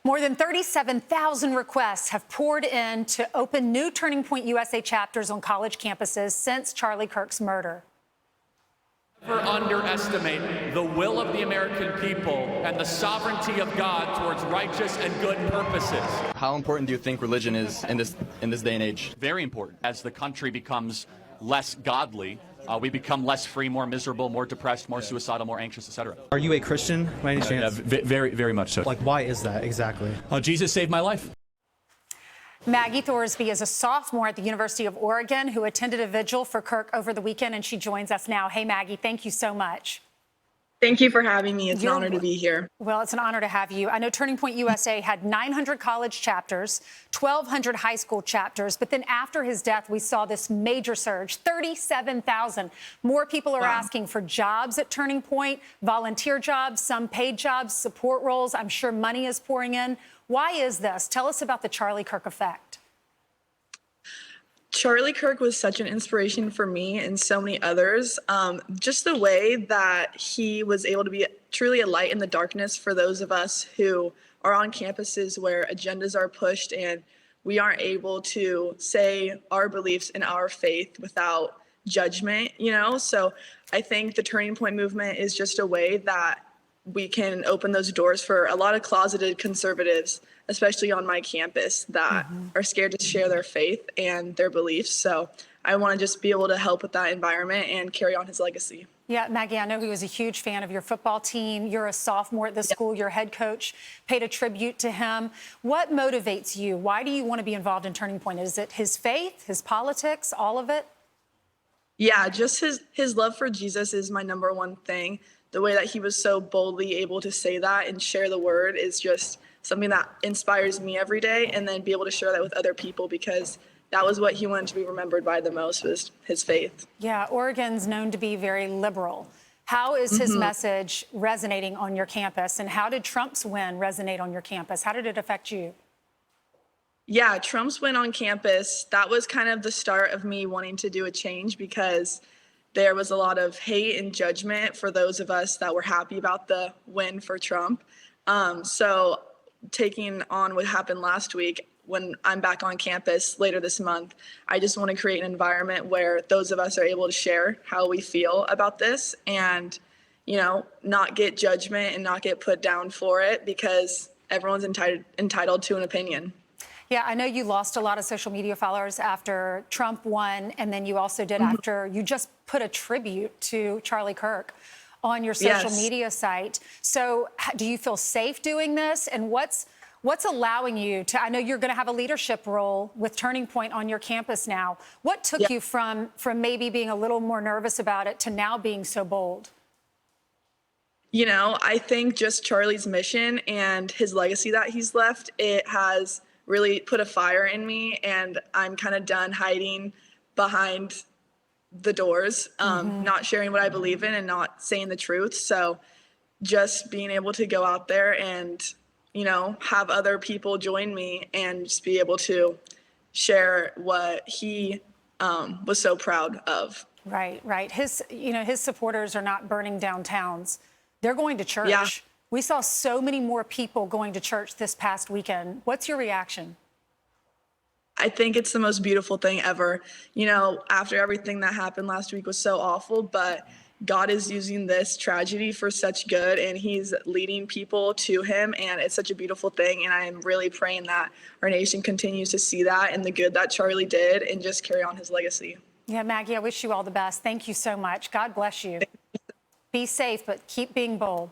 More than 37,000 requests have poured in to open new Turning Point USA chapters on college campuses since Charlie Kirk's murder. Never underestimate the will of the American people and the sovereignty of God towards righteous and good purposes. How important do you think religion is in this day and age? Very important. As the country becomes less godly, we become less free, more miserable, more depressed, more suicidal, more anxious, etc. Are you a Christian by any chance? Very, very much so. Like, why is that exactly? Jesus saved my life. Maggie Thorsby is a sophomore at the University of Oregon who attended a vigil for Kirk over the weekend, and she joins us now. Hey, Maggie, thank you so much. Thank you for having me. It's an honor to be here. Well, it's an honor to have you. I know Turning Point USA had 900 college chapters, 1,200 high school chapters, but then after his death, we saw this major surge, 37,000. More people are asking for jobs at Turning Point, volunteer jobs, some paid jobs, support roles. I'm sure money is pouring in. Why is this? Tell us about the Charlie Kirk effect. Charlie Kirk was such an inspiration for me and so many others. Just the way that he was able to be truly a light in the darkness for those of us who are on campuses where agendas are pushed and we aren't able to say our beliefs and our faith without judgment, you know? So I think the Turning Point movement is just a way that we can open those doors for a lot of closeted conservatives, especially on my campus, that are scared to share their faith and their beliefs. So I want to just be able to help with that environment and carry on his legacy. Yeah, Maggie, I know he was a huge fan of your football team. You're a sophomore at the school. Your head coach paid a tribute to him. What motivates you? Why do you want to be involved in Turning Point? Is it his faith, his politics, all of it? Yeah, just his love for Jesus is my number one thing. The way that he was so boldly able to say that and share the word is just something that inspires me every day, and then be able to share that with other people, because that was what he wanted to be remembered by the most, was his faith. Yeah, Oregon's known to be very liberal. How is his message resonating on your campus, and how did Trump's win resonate on your campus? How did it affect you? Yeah, Trump's win on campus, that was kind of the start of me wanting to do a change, because there was a lot of hate and judgment for those of us that were happy about the win for Trump. So taking on what happened last week, when I'm back on campus later this month, I just want to create an environment where those of us are able to share how we feel about this and, you know, not get judgment and not get put down for it, because everyone's entitled to an opinion. Yeah, I know you lost a lot of social media followers after Trump won, and then you also did after you just put a tribute to Charlie Kirk on your social media site. So do you feel safe doing this? And what's allowing you to, I know you're going to have a leadership role with Turning Point on your campus now. What took you from maybe being a little more nervous about it to now being so bold? You know, I think just Charlie's mission and his legacy that he's left, it has really put a fire in me, and I'm kind of done hiding behind the doors, not sharing what I believe in and not saying the truth. So just being able to go out there and, you know, have other people join me and just be able to share what he was so proud of. Right, right. His supporters are not burning down towns. They're going to church. Yeah. We saw so many more people going to church this past weekend. What's your reaction? I think it's the most beautiful thing ever. You know, after everything that happened last week was so awful, but God is using this tragedy for such good, and he's leading people to him, and it's such a beautiful thing. And I am really praying that our nation continues to see that and the good that Charlie did and just carry on his legacy. Yeah, Maggie, I wish you all the best. Thank you so much. God bless you. Be safe, but keep being bold.